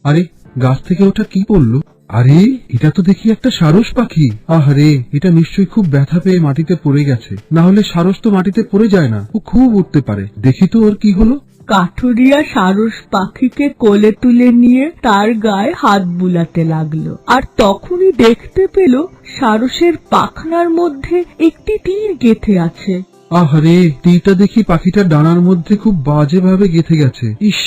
আরে, গাছ থেকে ওটা কি পড়লো? আরে, এটা তো দেখি একটা সারস পাখি। আহারে, এটা নিশ্চয়ই খুব ব্যথা পেয়ে মাটিতে পড়ে গেছে। না হলে সারস তো মাটিতে পড়ে যায় না, ও খুব উঠতে পারে। দেখি তো ওর কি হলো। কাঠুরিয়া সারস পাখিকে কোলে তুলে নিয়ে তার গায়ে হাত বুলাতে লাগলো, আর তখনই দেখতে পেল সারসের পাখনার মধ্যে একটি তীর গেঁথে আছে। আহারে, তীরটা দেখি পাখিটার ডানার মধ্যে খুব বাজে ভাবে গেঁথে গেছে। ইস,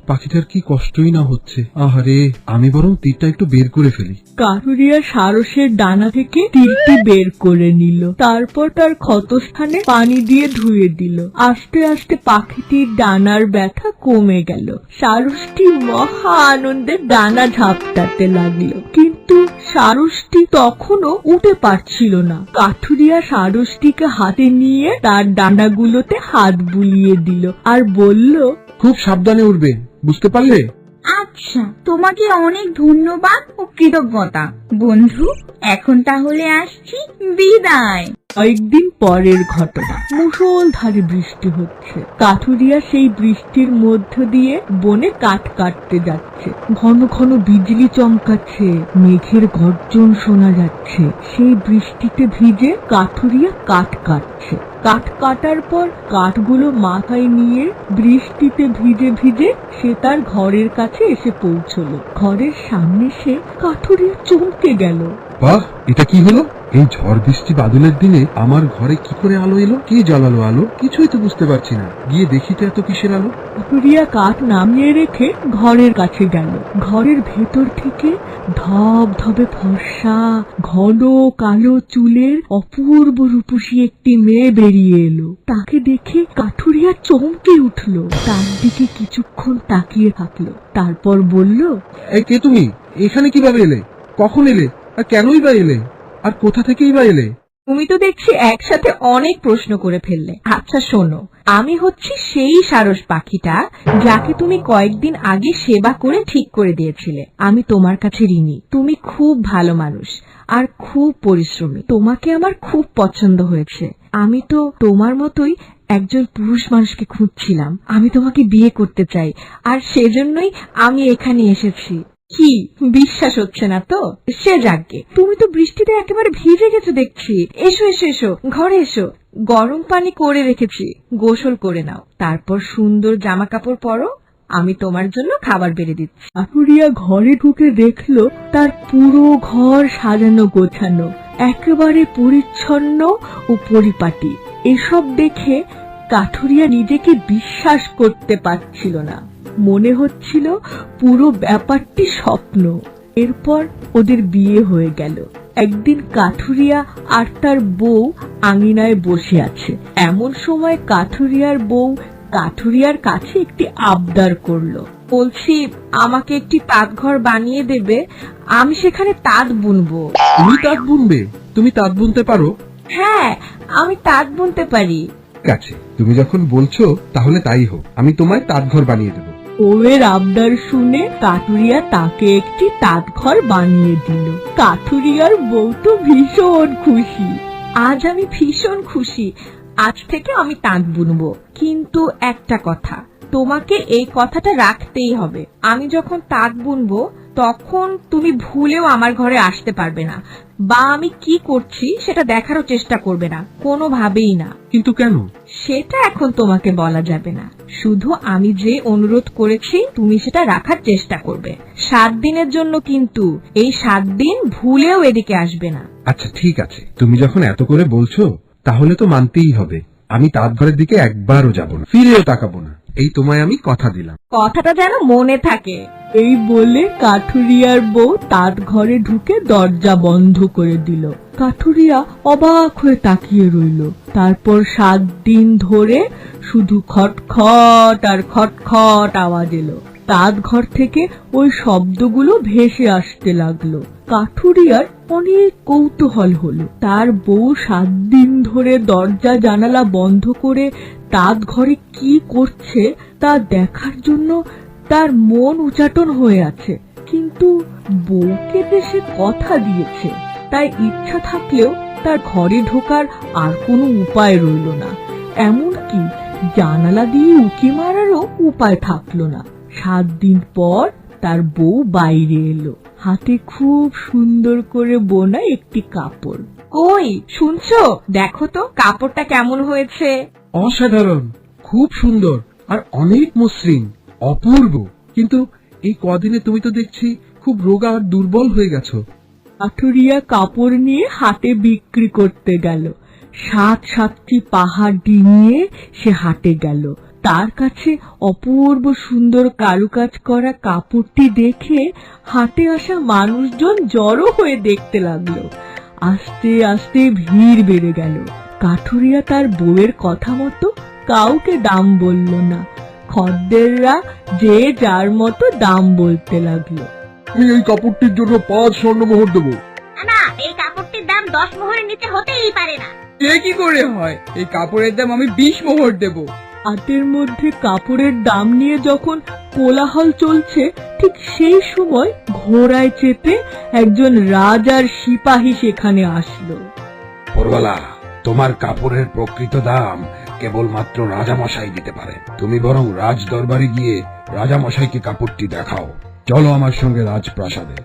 পাখিটার কি কষ্টই না হচ্ছে। আহারে, আমি বরং তীরটা একটু বের করে ফেলি। কাঠুরিয়া সারসের ডানা থেকে তীরটি বের করে নিল, তারপর তার ক্ষতস্থানে পানি দিয়ে ধুয়ে দিল। আস্তে আস্তে পাখিটির ডানার ব্যথা কমে গেল। সারসটি মহা আনন্দে ডানা ঝাপটাতে লাগলো, কিন্তু সারসটি তখনও উঠে পারছিল না। কাঠুরিয়া সারসটিকে হাতে নিয়ে তার ডানাগুলোতে হাত বুলিয়ে দিল আর বলল, খুব সাবধানে উঠবে, বুঝতে পারলে? আচ্ছা, তোমাকে অনেক ধন্যবাদ ও কৃতজ্ঞতা বন্ধু। এখন তাহলে আসছি, বিদায়। কয়েকদিন পরের ঘটনা। মুষলধারে বৃষ্টি হচ্ছে। কাঠুরিয়া সেই বৃষ্টির মধ্য দিয়ে বনে কাঠ কাটতে যাচ্ছে। ঘন ঘন বিজলি চমকাচ্ছে, মেঘের গর্জন শোনা যাচ্ছে। সেই বৃষ্টিতে ভিজে কাঠুরিয়া কাঠ কাটছে। কাঠ কাটার পর কাঠগুলো মাথায় নিয়ে বৃষ্টিতে ভিজে ভিজে সে তার ঘরের কাছে এসে পৌঁছলো। ঘরের সামনে সে কাঠুরিয়া চমকে গেল। বাহ, এটা কি হলো? এই ঝড় বৃষ্টি বাদলের দিনে আমার ঘরে কি করে আলো এলো? কে জ্বালালো আলো? কিছুই তো বুঝতে পারছি না। গিয়ে দেখি তো এত কিসের আলো। কাঠুরিয়া কাঠ নামিয়ে রেখে ঘরের কাছে গেল। ঘরের ভেতর থেকে ধব ধবে ফর্সা ঘন কালো চুলের অপূর্ব রূপসী একটি মেয়ে বেরিয়ে এলো। তাকে দেখে কাঠুরিয়া চমকে উঠল, তার দিকে কিছুক্ষণ তাকিয়ে থাকলো, তারপর বলল, এই কে তুমি? এখানে কিভাবে এলে? কখন এলে? আর কেনই বা এলে? আর কোথা থেকেই বা এলে? তুমি তো দেখছি একসাথে অনেক প্রশ্ন করে ফেললে। আচ্ছা শোনো, আমি হচ্ছি সেই সারস পাখিটা যাকে তুমি কয়েকদিন আগে সেবা করে ঠিক করে দিয়েছিলে। আমি তোমার কাছে ঋণী। তুমি খুব ভালো মানুষ আর খুব পরিশ্রমী। তোমাকে আমার খুব পছন্দ হয়েছে। আমি তো তোমার মতোই একজন পুরুষ মানুষকে খুঁজছিলাম। আমি তোমাকে বিয়ে করতে চাই, আর সেজন্যই আমি এখানে এসেছি। কি বিশ্বাস হচ্ছে না তো? সে যাকে, তুমি তো বৃষ্টিতে একেবারে ভিজে গেছো দেখছি। এসো এসো এসো, ঘরে এসো। গরম পানি করে রেখেছি, গোসল করে নাও, তারপর সুন্দর জামা কাপড় পরো। আমি তোমার জন্য খাবার বেড়ে দিচ্ছি। কাঠুরিয়া ঘরে ঢুকে দেখলো তার পুরো ঘর সাজানো গোছানো, একেবারে পরিচ্ছন্ন ও পরিপাটি। এসব দেখে কাঠুরিয়া নিজেকে বিশ্বাস করতে পারছিল না। মনে হচ্ছিল পুরো ব্যাপারটি স্বপ্ন। এরপর ওদের বিয়ে হয়ে গেল। একদিন কাঠুরিয়া আর তার বউ আঙিনায় বসে আছে। এমন সময় কাঠুরিয়ার বউ কাঠুরিয়ার কাছে একটি আবদার করলো। বলছি, আমাকে একটি তাঁত ঘর বানিয়ে দেবে? আমি সেখানে তাঁত বুনবো। তুমি তাঁত বুনবে? তুমি তাঁত বুনতে পারো? হ্যাঁ, আমি তাঁত বুনতে পারি। ঠিক আছে, তুমি যখন বলছো তাহলে তাই হোক। আমি তোমায় তাঁত ঘর বানিয়ে দেবো। বউয়ের আবদার শুনে কাঠুরিয়া তাকে একটি তাঁত ঘর বানিয়ে দিল। কাঠুরিয়ার বউ তো ভীষণ খুশি। আজ আমি ভীষণ খুশি। আজ থেকে আমি তাঁত বুনবো। কিন্তু একটা কথা, তোমাকে এই কথাটা রাখতেই হবে। আমি যখন তাঁত বুনবো তখন তুমি ভুলেও আমার ঘরে আসতে পারবে না, বা আমি কি করছি সেটা দেখারও চেষ্টা করবে না, কোনোভাবেই না। কিন্তু কেন? সেটা এখন তোমাকে বলা যাবে না। শুধু আমি যে অনুরোধ করেছি তুমি সেটা রাখার চেষ্টা করবে। 7 দিনের জন্য, কিন্তু এই 7 দিন ভুলেও এদিকে আসবে না। আচ্ছা ঠিক আছে, তুমি যখন এত করে বলছো তাহলে তো মানতেই হবে। আমি তাঁত ঘরের দিকে একবারও যাব না, ফিরেও তাকাবো না। এই তোমায় আমি কথা দিলাম। কথাটা যেন মনে থাকে। এই বলে কাঠুরিয়ার বউ তাঁত ঘরে ঢুকে দরজা বন্ধ করে দিল। কাঠুরিয়া অবাক হয়ে তাকিয়ে রইল। তারপর 7 দিন ধরে শুধু খটখট আর খটখট আওয়াজ এলো। তাঁত ঘর থেকে ওই শব্দগুলো ভেসে আসতে লাগলো। কাঠুরিয়ার অনেক কৌতূহল হলো। তার বউ 7 দিন ধরে দরজা জানালা বন্ধ করে তাঁত ঘরে কি করছে তা দেখার জন্য তার মন উচাটন হয়ে আছে। কিন্তু বউকে যে সে কথা দিয়েছে, তাই ইচ্ছা থাকলেও তার ঘরে ঢোকার আর কোনো উপায় রইল না। এমনকি জানালা দিয়ে উঁকি মারারও উপায় থাকলো না। 7 দিন পর তার বউ বাইরে এলো, হাতে খুব সুন্দর করে বোনা একটি কাপড়। কই শুনছো? দেখো তো কাপড়টা কেমন হয়েছে। অসাধারণ, খুব সুন্দর আর অনেক মসৃণ, অপূর্ব। কিন্তু এই কদিনে তুমি তো দেখছি খুব রোগা আর দুর্বল হয়ে গেছো। কাঠুরিয়া কাপড় নিয়ে হাটে বিক্রি করতে গেল। 7-7টি পাহাড় ডিঙিয়ে সে হাটে গেল। তার কাছে অপূর্ব সুন্দর কারুকাজ করা কাপড়টি দেখে হাটে আসা মানুষজন জড়ো হয়ে দেখতে লাগলো। আস্তে আস্তে ভিড় বেড়ে গেল। কাঠুরিয়া তার বউয়ের কথা মতো কাউকে দাম বলল না। খদ্দেররা যে যার মতো দাম বলতে লাগলো। আমি এই কাপড়টির জন্য 5 স্বর্ণমোহর দেবো। না, এই কাপড়টির দাম 10 মোহরের নিচে হতেই পারে না। এ কি করে হয়? এই কাপড়ের দাম আমি 20 মোহর দেব। হাতের মধ্যে কাপড়ের দাম নিয়ে যখন কোলাহল চলছে, ঠিক সেই সময় ঘোড়ায় চেপে একজন রাজার সিপাহী সেখানে আসলো। পরবালা, তোমার কাপড়ের প্রকৃত দাম কেবলমাত্র রাজামশাই দিতে পারে। তুমি বরং রাজ দরবারে গিয়ে রাজামশাইকে কাপড়টি দেখাও। চলো আমার সঙ্গে রাজপ্রাসাদে।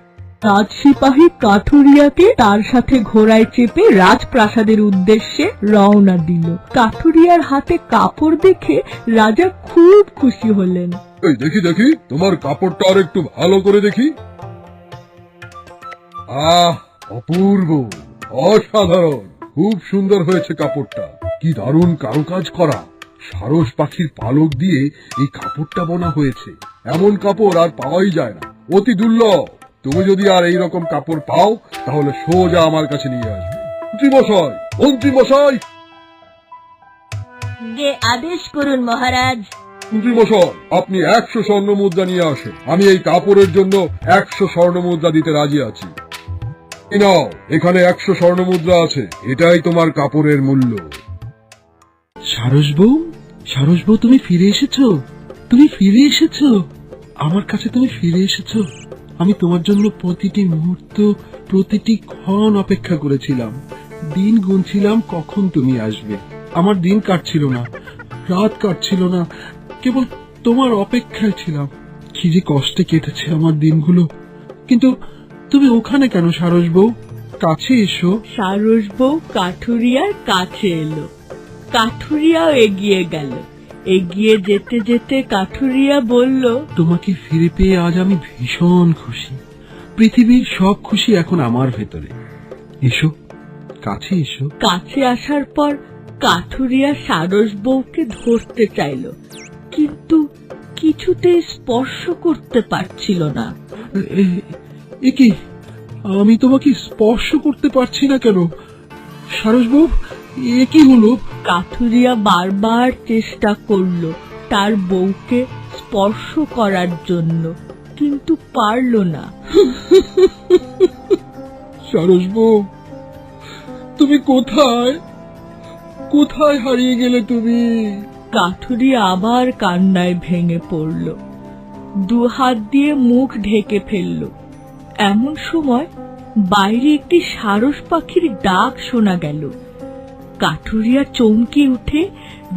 রাজসিপাহী কাঠুরিয়াকে তার সাথে ঘোড়ায় চেপে রাজপ্রাসাদের উদ্দেশ্যে রওনা দিল। কাঠুরিয়ার হাতে কাপড় দেখে রাজা খুব খুশি হলেন। এই দেখি দেখি, তোমার কাপড়টা আর একটু ভালো করে দেখি। আহ, অপূর্ব, অসাধারণ, খুব সুন্দর হয়েছে কাপড়টা। কি দারুণ কারুকাজ করা। সারস পাখির পালক দিয়ে এই কাপড়টা বোনা হয়েছে। এমন কাপড় আর পাওয়াই যায় না, অতি দুর্লভ। তুমি যদি আর এইরকম কাপড় পাও তাহলে সোজা আমার কাছে নিয়ে আসবে। মন্ত্রীমশাই, মন্ত্রীমশাই, যে আদেশ করুন মহারাজ। মন্ত্রীমশাই, আপনি 100 স্বর্ণ মুদ্রা নিয়ে আসেন। আমি এই কাপড়ের জন্য 100 স্বর্ণ মুদ্রা দিতে রাজি আছি। এই নাও, এখানে 100 স্বর্ণ মুদ্রা আছে। এটাই তোমার কাপড়ের মূল্য। সারস বউ, তুমি ফিরে এসেছো। তুমি ফিরে এসেছো, আমার কাছে তুমি ফিরে এসেছো। আমি তোমার জন্য প্রতিটি মুহূর্ত, প্রতিটি ক্ষণ অপেক্ষা করেছিলাম। দিন গুনছিলাম কখন তুমি আসবে। আমার দিন কাটছিল না, রাত কাটছিল না, কেবল তোমার অপেক্ষায় ছিলাম। কি যে কষ্টে কেটেছে আমার দিনগুলো। কিন্তু তুমি ওখানে কেন সারস বউ? কাছে এসো। সারস বউ কাঠুরিয়ার কাছে এলো। কাঠুরিয়াও এগিয়ে গেল। এগিয়ে যেতে যেতে কাঠুরিয়া বলল, তোমাকে ফিরে পেয়ে আজ আমি ভীষণ খুশি। পৃথিবীর সব খুশি এখন আমার ভেতরে। এসো, কাছে এসো। কাছে আসার পর কাঠুরিয়া সারস বউকে ধরতে চাইল, কিন্তু কিছুতে স্পর্শ করতে পারছিল না। এ কি, আমি তোমাকে স্পর্শ করতে পারছি না কেন? সারস বউ, এ কি হলো? কাঠুরিয়া বারবার চেষ্টা করলো তার বউকে স্পর্শ করার জন্য, কিন্তু পারল না। সারস বউ, তুমি কোথায়? কোথায় হারিয়ে গেলে তুমি? কাঠুরিয়া আবার কান্নায় ভেঙে পড়ল, 2 হাত দিয়ে মুখ ঢেকে ফেলল। এমন সময় বাইরে একটি সারস পাখির ডাক শোনা গেল। কাঠুরিয়া চমকে উঠে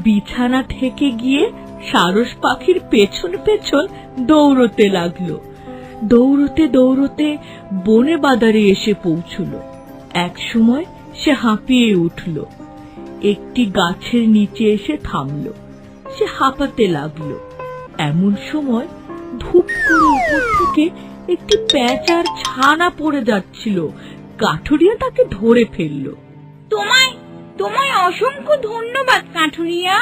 বিছানা থেকে গিয়ে সারস পাখির পেছন পেছন দৌড়তে লাগলো। দৌড়তে দৌড়তে বনে বাদারে এসে পৌঁছল। এক সময় সে হাঁপিয়ে উঠল, একটি গাছের নিচে এসে থামল। সে হাঁপাতে লাগলো। এমন সময় ধূপ করে উপর থেকে একটি পেঁচার ছানা পড়ে যাচ্ছিল। কাঠুরিয়া তাকে ধরে ফেলল। তোমায় অসংখ্য ধন্যবাদ কাঠুরিয়া।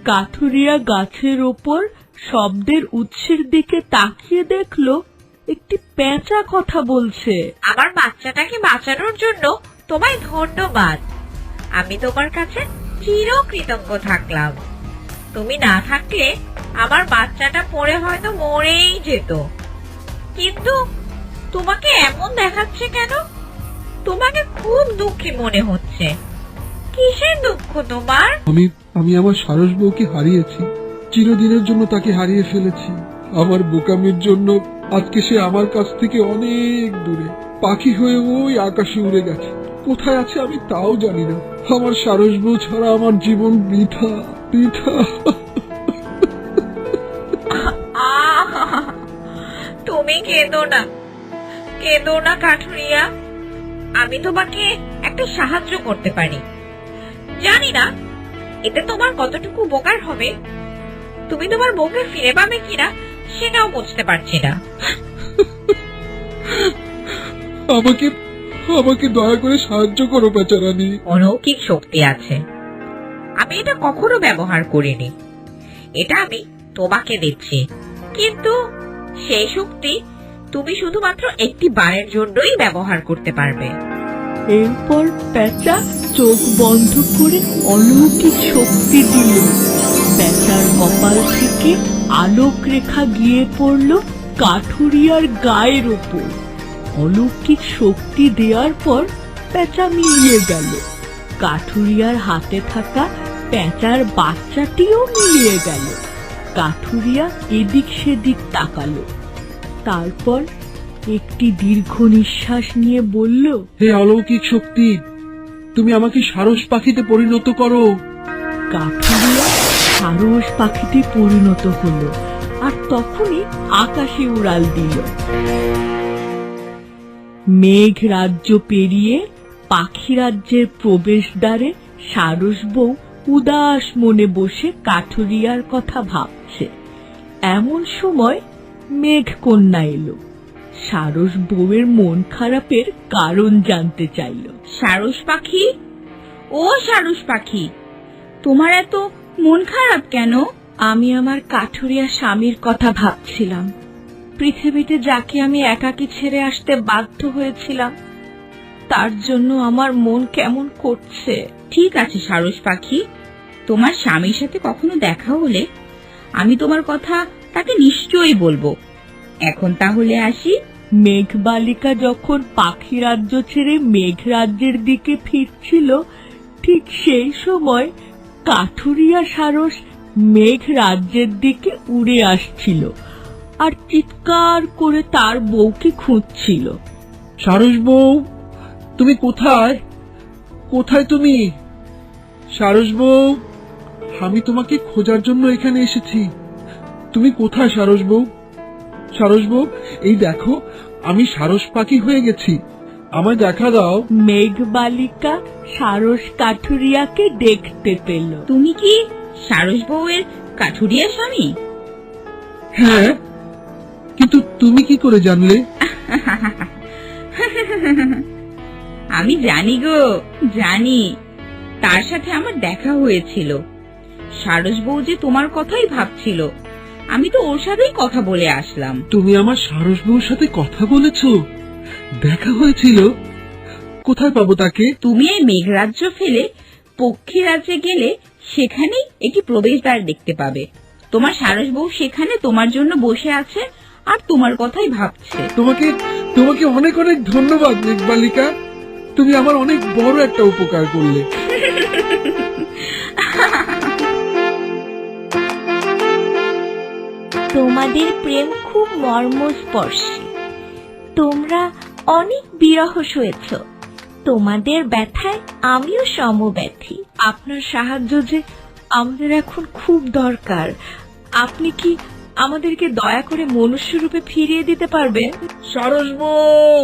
কাঠুরিয়া গাছের ওপর শব্দের উৎসের দিকে তাকিয়ে দেখলো একটি পেঁচা কথা বলছে। আমার বাচ্চাটাকে বাঁচানোর জন্য তোমায় ধন্যবাদ। আমি তোমার কাছে চিরকৃতজ্ঞ থাকলাম। তুমি না থাকলে আমার বাচ্চাটা পড়ে হয়তো মরেই যেত। কিন্তু তোমাকে এমন দেখাচ্ছে কেন? তোমাকে খুব দুঃখী মনে হচ্ছে। কিসের দুঃখ তোমার? আমি আমার সারস বউকে হারিয়েছি। চিরদিনের জন্য তাকে হারিয়ে ফেলেছি। আমার বোকামির জন্য আজকে সে আমার কাছ থেকে অনেক দূরে পাখি হয়ে ওই আকাশে উড়ে গেছে। কোথায় আছে আমি তাও জানি না। আমার সারস বউ ছাড়া আমার জীবন বৃথা বৃথা। তুমি কেঁদো না, কেঁদো না কাঠুরিয়া। আমি তোমাকে একটা সাহায্য করতে পারি। জানি না এতে তোমার কতটুকু উপকার হবে। তুমি তোমার বউকে ফিরে পাবে কিনা সেটাও বুঝতে পারছি না। আমাকে আমাকে দয়া করে সাহায্য করো বেচারানি। অলৌকিক শক্তি আছে, আমি এটা কখনো ব্যবহার করিনি। এটা আমি তোমাকে দিচ্ছি, কিন্তু সেই শক্তি তুমি শুধুমাত্র একটি বারের জন্যই ব্যবহার করতে পারবে। এরপর পেঁচা চোখ বন্ধ করে অলৌকিক শক্তি দিল। পেঁচার কপাল থেকে আলোক রেখা গিয়ে পড়ল কাঠুরিয়ার গায়ের ওপর। অলৌকিক শক্তি দেওয়ার পর পেঁচা মিলিয়ে গেল। কাঠুরিয়ার হাতে থাকা পেঁচার বাচ্চাটিও মিলিয়ে গেল। কাঠুরিয়া এদিক সেদিক তাকালো, তারপর একটি দীর্ঘ নিঃশ্বাস নিয়ে বলল, হে অলৌকিক শক্তি, তুমি আমাকে সারস পাখিতে পরিণত করো। কাঠুরিয়া সারস পাখিতে পরিণত হলো আর তখনই আকাশে উড়াল দিল। মেঘ রাজ্য পেরিয়ে পাখি রাজ্যের প্রবেশদ্বারে সারস বউ উদাস মনে বসে কাঠুরিয়ার কথা ভাবছে। এমন সময় মেঘ কন্যা এলো। সারস বউয়ের মন খারাপের কারণ জানতে চাইল। সারস পাখি, ও সারস পাখি, তোমার এত মন খারাপ কেন? আমি আমার কাঠুরিয়া স্বামীর কথা ভাবছিলাম। পৃথিবীতে যাকে আমি একাকী ছেড়ে আসতে বাধ্য হয়েছিলাম, তার জন্য আমার মন কেমন করছে। ঠিক আছে সারস পাখি, তোমার স্বামীর সাথে কখনো দেখা হলে আমি তোমার কথা তাকে নিশ্চয়ই বলবো। এখন তাহলে আসি। মেঘবালিকা যখন পাখি রাজ্য ছেড়ে মেঘ রাজ্যের দিকে ফিরছিল, ঠিক সেই সময় কাঠুরিয়া সারস মেঘ রাজ্যের দিকে উড়ে আসছিল আর চিৎকার করে তার বউকে খুঁজছিল। সারস বউ, তুমি কোথায়? কোথায় তুমি? সারস বউ, আমি তোমাকে খোঁজার জন্য এখানে এসেছি। তুমি কোথায় সারস বউ? সারস বউ, এই দেখো, আমি সারস পাখি হয়ে গেছি, আমায় দেখা দাও। মেঘবালিকা সারস কাঠুরিয়াকে দেখতে পেল। তুমি কি সারস বউয়ের কাঠুরিয়া স্বামী? হ্যাঁ, কিন্তু তুমি কি করে জানলে? আমি জানি গো, জানি। তার সাথে আমার দেখা হয়েছিল। সারস বউ যে তোমার কথাই ভাবছিল, আমি তো ওর সাথেই কথা বলে আসলাম। তুমি আমার সারস বউর সাথে কথা বলেছো? দেখা হয়েছিল? কোথায় পাবো তাকে? তুমি এই মেঘরাজ্য ফেলে পক্ষী রাজ্যে গেলে সেখানেই একটি প্রবেশদ্বার দেখতে পাবে। তোমার সারস বউ সেখানে তোমার জন্য বসে আছে আর তোমার কথাই ভাবছে। তোমাকে তোমাকে অনেক অনেক ধন্যবাদ মেঘবালিকা, তুমি আমার অনেক বড় একটা উপকার করলে। তোমাদের প্রেম খুব মর্মস্পর্শী। তোমরা অনেক বিরহ সয়েছ। তোমাদের ব্যথায় আমিও সমব্যথী। আপনার সাহায্য যে আমাদের এখন খুব দরকার। আপনি কি আমাদেরকে দয়া করে মনুষ্য রূপে ফিরিয়ে দিতে পারবেন? সারস বউ,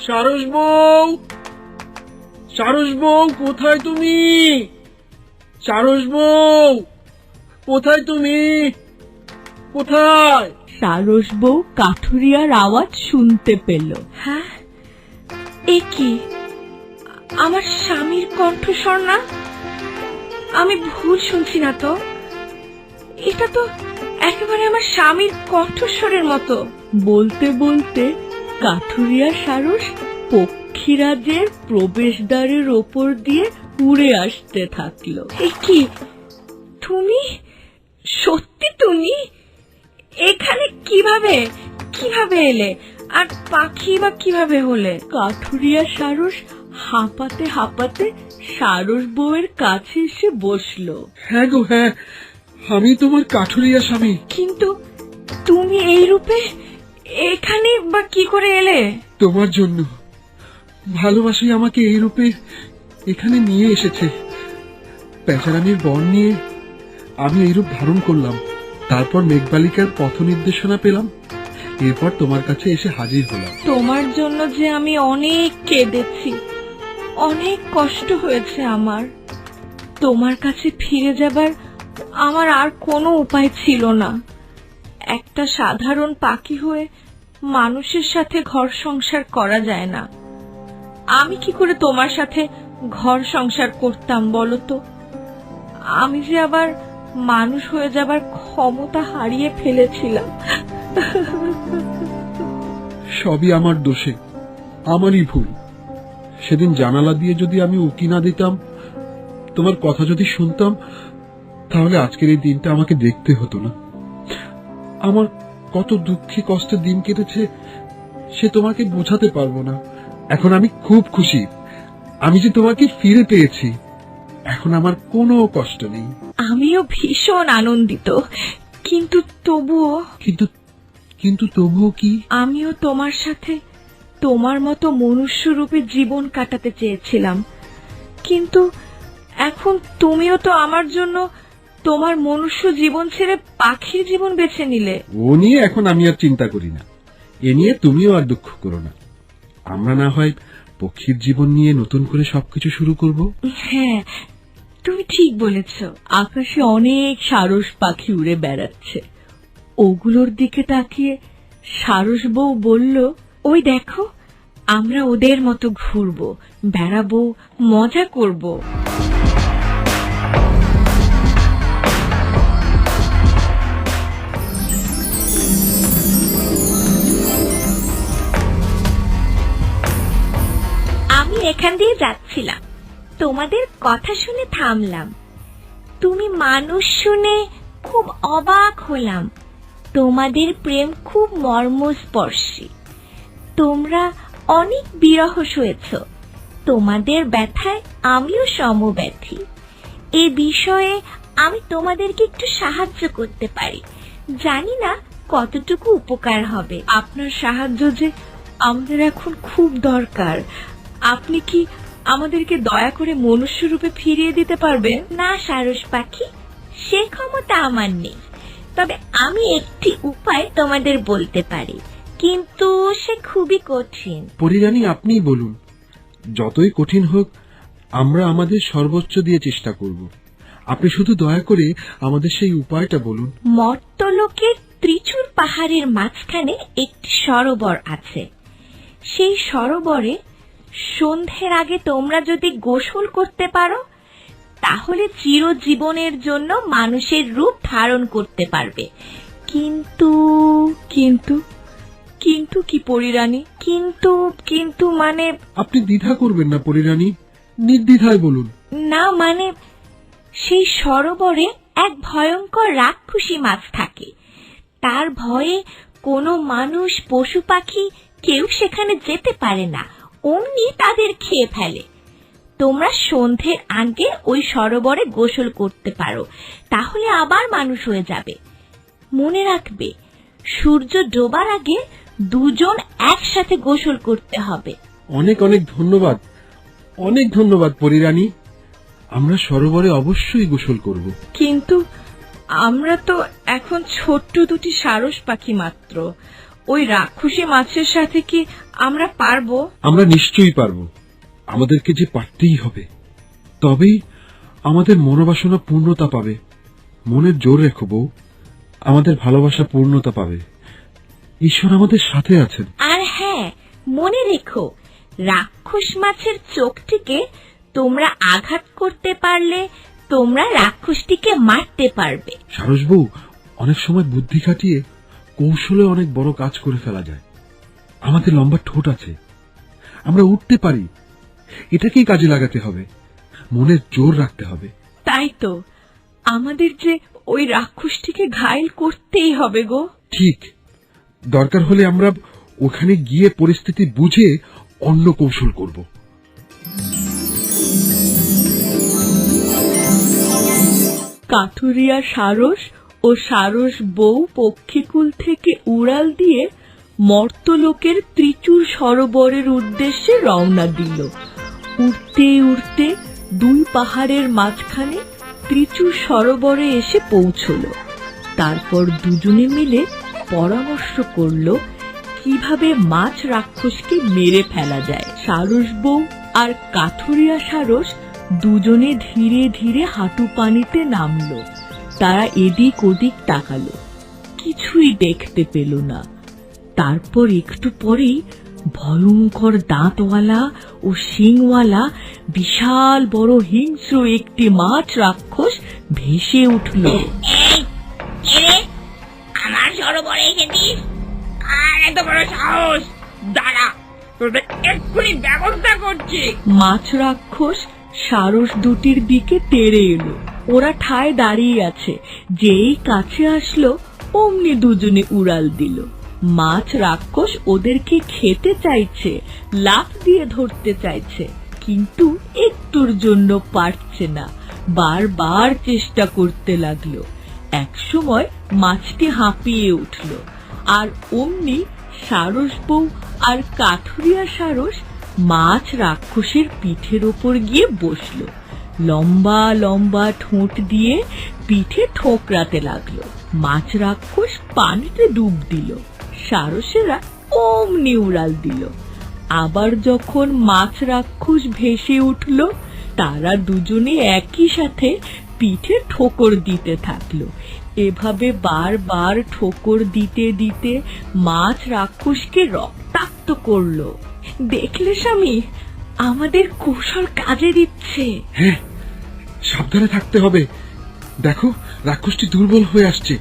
সারস বউ, সারস বউ, কোথায় তুমি? সারস বউ, কোথায় তুমি? কোথায়? সারস বউ কাঠুরিয়ার আওয়াজ শুনতে পেল। হ্যাঁ, এ কি আমার স্বামীর কণ্ঠস্বর না? আমি ভুল শুনছি না তো? এটা তো একেবারে আমার স্বামীর কণ্ঠস্বরের মতো। বলতে বলতে কাঠুরিয়া সারস পক্ষীরাজের প্রবেশদ্বারের ওপর দিয়ে উড়ে আসতে থাকলো। এ কি, তুমি সত্যি? তুমি এখানে কিভাবে কিভাবে এলে? আর পাখি বা কিভাবে হলে? কাঠুরিয়া সারস হাঁপাতে হাঁপাতে সারস বউয়ের কাছে এসে বসলো। হ্যাঁ গো, হ্যাঁ, আমি তোমার কাঠুরিয়া স্বামী। কিন্তু তুমি এই রূপে এখানে বা কি করে এলে? তোমার জন্য। ভালোবাসি আমাকে এই রূপে এখানে নিয়ে এসেছে। পেঁচারানির বর নিয়ে আমি এই রূপ ধারণ করলাম। তারপর মেঘবালিকার পথ নির্দেশনা পেলাম, এরপর তোমার কাছে এসে হাজির হলাম। তোমার জন্য যে আমি অনেক কেঁদেছি, অনেক কষ্ট হয়েছে আমার। তোমার কাছে ফিরে যাবার আমার আর কোনো উপায় ছিল না। একটা সাধারণ পাখি হয়ে মানুষের সাথে ঘর সংসার করা যায় না। আমি কি করে তোমার সাথে ঘর সংসার করতাম বলো তো? আমি যে আবার মানুষ হয়ে যাবার ক্ষমতা হারিয়ে ফেলেছিলাম। সবই আমার দোষে, আমারই ভুল। সেদিন জানালা দিয়ে যদি আমি উকি না দিতাম, তোমার কথা যদি শুনতাম, তাহলে আজকের এই দিনটা আমাকে দেখতে হতো না। আমার কত দুঃখে কষ্টে দিন কেটেছে সে তোমাকে বোঝাতে পারবো না। এখন আমি খুব খুশি, আমি যে তোমাকে ফিরে পেয়েছি। এখন আমার কোনো কষ্ট নেই। আমিও ভীষণ আনন্দিত, কিন্তু তবুও কিন্তু তবুও কি? আমিও তোমার সাথে তোমার মতো মনুষ্যরূপে জীবন কাটাতে চেয়েছিলাম, কিন্তু এখন তুমিও তো আমার জন্য তোমার মনুষ্য জীবন ছেড়ে পাখির জীবন বেছে নিলে। ও নিয়ে এখন আমি আর চিন্তা করি না। এ নিয়ে তুমিও আর দুঃখ করো না। আমরা না হয় পক্ষীর জীবন নিয়ে নতুন করে সবকিছু শুরু করব। হ্যাঁ, তুমি ঠিক বলেছ। আকাশে অনেক সারস পাখি উড়ে বেড়াচ্ছে। ওগুলোর দিকে তাকিয়ে সারস বউ বলল, ওই দেখো, আমরা ওদের মতো ঘুরবো, বেড়াবো, মজা করব। আমি এখান দিয়ে যাচ্ছিলাম, তোমাদের কথা শুনে থামলাম। তুমি মানুষ শুনে খুব অবাক হলাম। তোমাদের প্রেম খুব মর্মস্পর্শী। তোমরা অনেক বিরহ সয়েছ। তোমাদের ব্যথায় আমিও সমব্যথী। এ বিষয়ে আমি তোমাদেরকে একটু সাহায্য করতে পারি। জানি না কতটুকু উপকার হবে। আপনার সাহায্য যে আমাদের এখন খুব দরকার। আপনি কি আমাদেরকে দয়া করে মনুষ্য রূপে ফিরিয়ে দিতে পারবেন? না সারস পাখি, সে ক্ষমতা আমার নেই। তবে আমি একটি উপায় তোমাদের বলতে পারি, কিন্তু সে খুবই কঠিন। পরিরানী, আপনিই বলুন। যতই কঠিন হোক, আমরা আমাদের সর্বোচ্চ দিয়ে চেষ্টা করব। আপনি শুধু দয়া করে আমাদের সেই উপায়টা বলুন। মর্ত্যলোকের ত্রিচূর পাহাড়ের মাঝখানে একটি সরোবর আছে। সেই সরোবরে সন্ধ্যের আগে তোমরা যদি গোসল করতে পারো, তাহলে চিরজীবনের জন্য মানুষের রূপ ধারণ করতে পারবে। কিন্তু কিন্তু কিন্তু কি পরিরানী? কিন্তু মানে আপনি দ্বিধা করবেন না পরিরানী, নির্দ্বিধায় বলুন। না, মানে সেই সরোবরে এক ভয়ঙ্কর রাক্ষসী মাছ থাকে। তার ভয়ে কোনো মানুষ, পশু পাখি কেউ সেখানে যেতে পারে না, অমনি তাদের খেয়ে ফেলে। তোমরা সন্ধ্যের আগে ওই সরোবরে গোসল করতে পারো, তাহলে আবার মানুষ হয়ে যাবে। মনে রাখবে, সূর্য ডোবার আগে দুজন একসাথে গোসল করতে হবে। অনেক অনেক ধন্যবাদ, অনেক ধন্যবাদ পরিরানী। আমরা সরোবরে অবশ্যই গোসল করব। কিন্তু আমরা তো এখন ছোট্ট দুটি সারস পাখি মাত্র। ওই রাক্ষসী মাছের সাথে কি আমরা পারবো? আমরা নিশ্চয়ই পারব। আমাদেরকে যে পারতেই হবে, তবেই আমাদের মনোবাসনা পূর্ণতা পাবে। মনের জোর রেখো বউ, আমাদের ভালোবাসা পূর্ণতা পাবে। ঈশ্বর আমাদের সাথে আছেন। আর হ্যাঁ, মনে রেখো, রাক্ষস মাছের চোখটিকে তোমরা আঘাত করতে পারলে তোমরা রাক্ষসটিকে মারতে পারবে। সারস বউ, অনেক সময় বুদ্ধি খাটিয়ে কৌশলে অনেক বড় কাজ করে ফেলা যায়। আমাদের লম্বা ঠোঁট আছে, আমরা উঠতে পারি। এটাকেই কাজে লাগাতে হবে, মনের জোর রাখতে হবে। তাই তো, আমাদের যে ওই রাক্ষসটিকে ঘায়েল করতেই হবে গো। ঠিক, দরকার হলে আমরা ওখানে গিয়ে পরিস্থিতি বুঝে অন্য কৌশল করব। কাঠুরিয়া সারস ও সারস বউ পক্ষীকুল থেকে উড়াল দিয়ে মর্ত্যলোকের ত্রিচূর সরোবরের উদ্দেশ্যে রওনা দিল। উড়তে উড়তে দুই পাহাড়ের মাঝখানে ত্রিচূর সরোবরে এসে পৌঁছল। তারপর দুজনে মিলে পরামর্শ করলো কিভাবে মাছ রাক্ষসকে মেরে ফেলা যায়। সারস বউ আর কাঠুরিয়া সারস দুজনে ধীরে ধীরে হাঁটু পানিতে নামলো। তারা এদিক ওদিক তাকালো, কিছুই দেখতে পেল না। তারপর একটু পরেই ভয়ঙ্কর দাঁতওয়ালা ও শিংওয়ালা বিশাল বড় হিংস্র একটি মাছ রাক্ষস ভেসে উঠল। এই কে রে? আমার সরোবরে এসেছিস? আর এত বড় সাহস! দাঁড়া, তোদের এক্ষুনি ব্যবস্থা করছি। মাছ রাক্ষস সারস দুটির দিকে তেড়ে এলো। ওরা ঠায় দাঁড়িয়ে আছে, যেই কাছে আসলো অমনি দুজনে উড়াল দিল। মাছ রাক্ষস ওদেরকে খেতে চাইছে, লাফ দিয়ে ধরতে চাইছে, কিন্তু একটুর জন্য পারছে না। বারবার চেষ্টা করতে লাগলো। একসময় মাছটি হাঁপিয়ে উঠল, আর অমনি সারস বউ আর কাঠুরিয়া সারস মাছ রাক্ষসের পিঠের ওপর গিয়ে বসল। লম্বা লম্বা ঠোঁট দিয়ে পিঠে ঠোকরাতে লাগলো। মাছ রাক্ষস পানিতে ডুব দিল। সারসেরা অমনি উড়াল দিল। আবার যখন মাছ রাক্ষস ভেসে উঠল, তারা দুজনে একই সাথে পিঠে ঠোকর দিতে থাকলো। এভাবে বারবার ঠোকর দিতে দিতে মাছ রাক্ষসকে রক্তাক্ত করলো। দেখলে স্বামী, আমাদের কৌশল কাজে দিচ্ছে। হ্যাঁ, সাবধানে থাকতে হবে। দেখো, রাক্ষসটি দুর্বল হয়ে আসছে,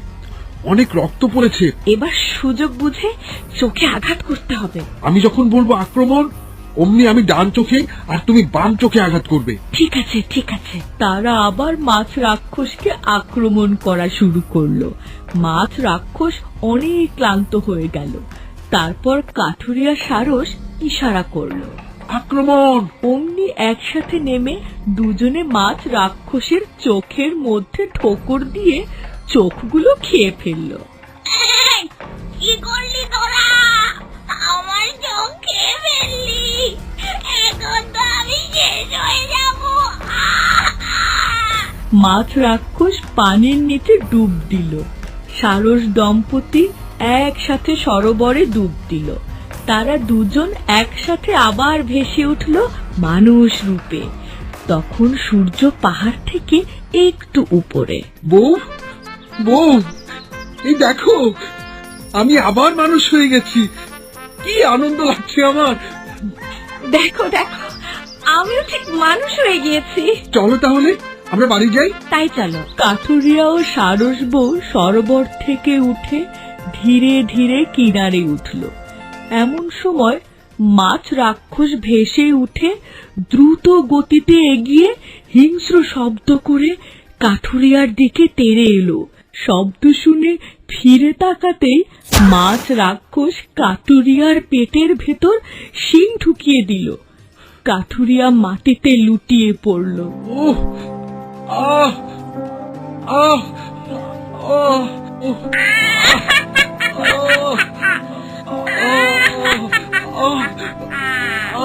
অনেক রক্ত পড়েছে। এবার সুযোগ বুঝে চোখে আঘাত করতে হবে। আমি যখন বলবো আক্রমণ, অমনি আমি ডান চোখে আর তুমি বাম চোখে আঘাত করবে। ঠিক আছে, ঠিক আছে। তারা আবার মাছ রাক্ষসকে আক্রমণ করা শুরু করলো। মাছ রাক্ষস অনেক ক্লান্ত হয়ে গেল। তারপর কাঠুরিয়া সারস ইশারা করলো, আক্রমণ! অমনি একসাথে নেমে দুজনে মাছ রাক্ষসের চোখের মধ্যে ঠোকর দিয়ে চোখগুলো খেয়ে ফেললো। এই, কি করলি তোরা? আমার চোখ খেয়ে ফেললি। এখন তো আমি শেষ হয়ে যাব। মাছ রাক্ষস পানির নিচে ডুব দিল। সারস দম্পতি একসাথে সরোবরে ডুব দিল। তারা দুজন একসাথে আবার ভেসে উঠল মানুষ রূপে। তখন সূর্য পাহাড় থেকে একটু উপরে। বউ, বউ, এই দেখো, আমি আবার মানুষ হয়ে গেছি। কি আনন্দ লাগছে আমার। দেখো দেখো, আমিও ঠিক মানুষ হয়ে গিয়েছি। চলো তাহলে আমরা বাড়ি যাই। তাই চলো। কাঠুরিয়া ও সারস বউ সরোবর থেকে উঠে ধীরে ধীরে কিনারে উঠল। এমন সময় মাছ রাক্ষস ভেসে উঠে দ্রুত গতিতে এগিয়ে হিংস্র শব্দ করে কাঠুরিয়ার দিকে তেড়ে এলো। শব্দ শুনে ফিরে তাকাতেই মাছ রাক্ষস কাঠুরিয়ার পেটের ভেতর শিং ঢুকিয়ে দিল। কাঠুরিয়া মাটিতে লুটিয়ে পড়ল। ওহ, আহ, আহ, আহ,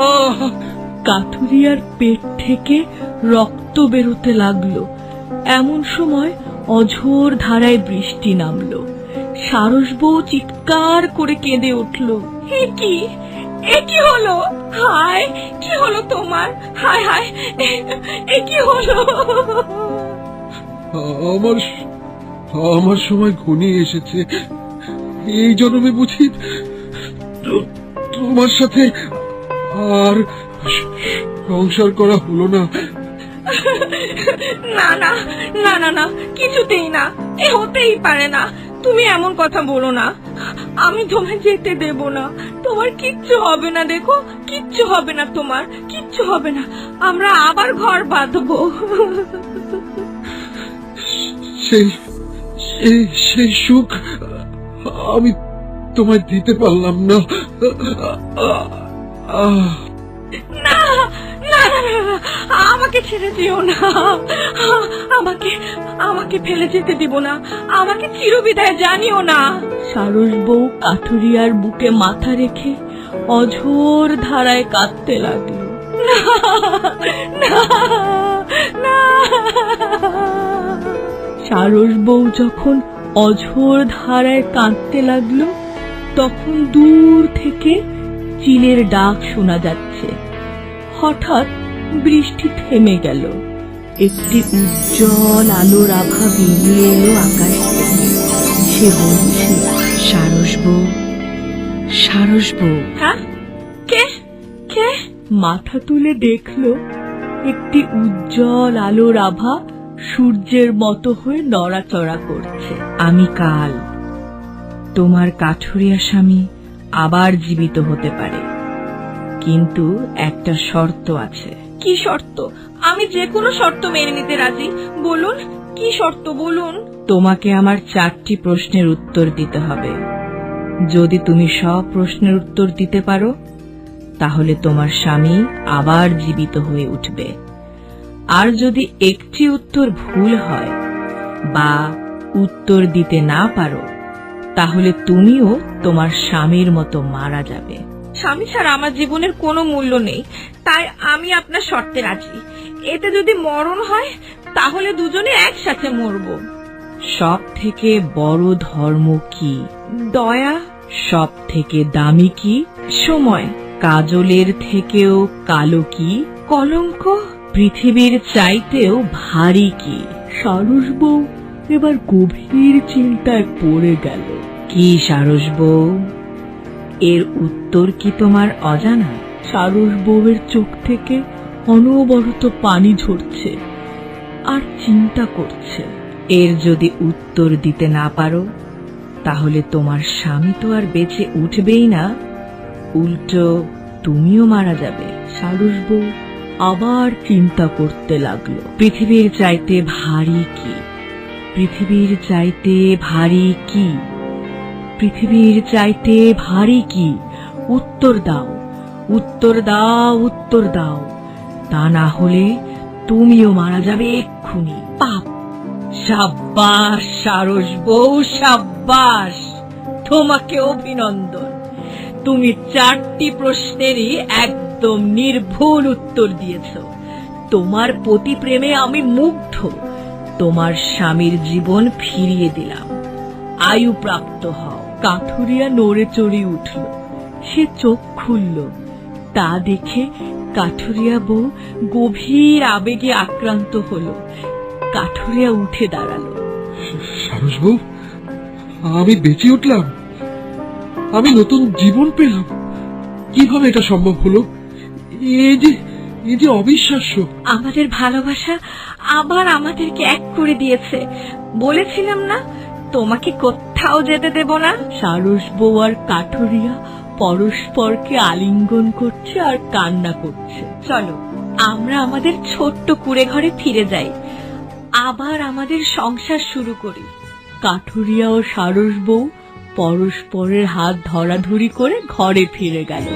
ওহ, কাঠুরিয়ার পেট থেকে রক্ত বেরোতে লাগলো। এমন সময় অঝোর ধারায় বৃষ্টি নামলো। সারস বউ চিৎকার করে কেঁদে উঠল। এ কি হলো? হায়, কি হলো তোমার? হায় হায়, এ কি হলো? আমার সময় ঘনিয়ে এসেছে। এই জন্মে বুঝি তোমার সাথে আর সংসার করা হলো না। না না না না না, কিছুতেই না, এ হতেই পারে না। তুমি এমন কথা বলো না। আমি তোমায় যেতে দেব না। তোমার কিচ্ছু হবে না, দেখো, কিচ্ছু হবে না, তোমার কিচ্ছু হবে না। আমরা আবার ঘর বাঁধবো। সেই সুখ আমি তোমায় দিতে পারলাম না। না না না না, আমাকে ছেড়ে দিও না। আমাকে ফেলে যেতে দিব না। আমাকে চিরবিদায় জানিও না। সারস বউ কাঠুরিয়ার বুকে মাথা রেখে অঝোর ধারায় কাঁদতে লাগলো। সারস বউ যখন অঝোর ধারায় কাঁদতে লাগলো। তখন দূর থেকে চিলের ডাক শোনা যাচ্ছে। হঠাৎ বৃষ্টি থেমে গেল। একটি উজ্জ্বল আলোর আভা বেরিয়ে এলো আকাশ থেকে। সে বলছে, সারস বউ, সারস বউ। হ্যাঁ, কে কে? মাথা তুলে দেখলো একটি উজ্জ্বল আলোর আভা সূর্যের মতো হয়ে নড়াচড়া করছে। আমি কাল, তোমার কাঠুরিয়া স্বামী আবার জীবিত হতে পারে, কিন্তু একটা শর্ত আছে। কি শর্ত? আমি যে কোনো শর্ত মেনে নিতে রাজি। বলুন, কি শর্ত বলুন। তোমাকে আমার 4টি প্রশ্নের উত্তর দিতে হবে। যদি তুমি সব প্রশ্নের উত্তর দিতে পারো, তাহলে তোমার স্বামী আবার জীবিত হয়ে উঠবে। আর যদি একটি উত্তর ভুল হয় বা উত্তর দিতে না পারো, তাহলে তুমিও তোমার স্বামীর মতো মারা যাবে। স্বামী ছাড়া আমার জীবনের কোনো মূল্য নেই, তাই আমি আপনার শর্তে রাজি। এতে যদি মরণ হয়, তাহলে দুজনে একসাথে মরব। সব থেকে বড় ধর্ম কি? দয়া। সব থেকে দামি কি? সময়। কাজলের থেকেও কালো কি? কলঙ্ক। পৃথিবীর চাইতেও ভারী কি? সারস বউ এবার গভীর চিন্তায় পড়ে গেল। কি সারস বউ, এর উত্তর কি তোমার অজানা? সারস বউয়ের চোখ থেকে অনবরত পানি ঝরছে আর চিন্তা করছে। এর যদি উত্তর দিতে না পারো, তাহলে তোমার স্বামী তো আর বেঁচে উঠবেই না, উল্টো তুমিও মারা যাবে। সারস বউ আবার চিন্তা করতে লাগলো। পৃথিবীর চাইতে ভারী কি? পৃথিবীর চাইতে ভারী কি? পৃথিবীর চাইতে ভারী কি? উত্তর দাও, উত্তর দাও, উত্তর দাও। তা না হলে তুমিও মারা যাবে এক্ষুনি। পাপ। সাব্বাস সারস বউ, সাব্বাস, তোমাকে অভিনন্দন। তুমি 4টি প্রশ্নেরই একদম নির্ভুল উত্তর দিয়েছ। তোমার পতি প্রেমে আমি মুগ্ধ। তোমার স্বামীর জীবন ফিরিয়ে দিলাম। আয়ু প্রাপ্ত হও। কাঠুরিয়া নড়ে চড়ে উঠল। সে চোখ খুলল। তা দেখে কাঠুরিয়া বউ গভীর আবেগে আক্রান্ত হলো। কাঠুরিয়া উঠে দাঁড়ালো। সারস বউ, আমি বেঁচে উঠলাম, আমি নতুন জীবন পেলাম। কিভাবে এটা সম্ভব হলো? এ যে অবিশ্বাস্য। আমাদের ভালোবাসা আবার আমাদেরকে এক করে দিয়েছে। বলেছিলাম না, তোমাকে কোথাও যেতে দেব না। সারস বউ আর কাঠুরিয়া পরস্পরকে আলিঙ্গন করছে আর কান্না করছে। চলো, আমরা আমাদের ছোট্ট কুঁড়ে ঘরে ফিরে যাই, আবার আমাদের সংসার শুরু করি। কাঠুরিয়া ও সারস বউ পরস্পরের হাত ধরাধরি করে ঘরে ফিরে গেল।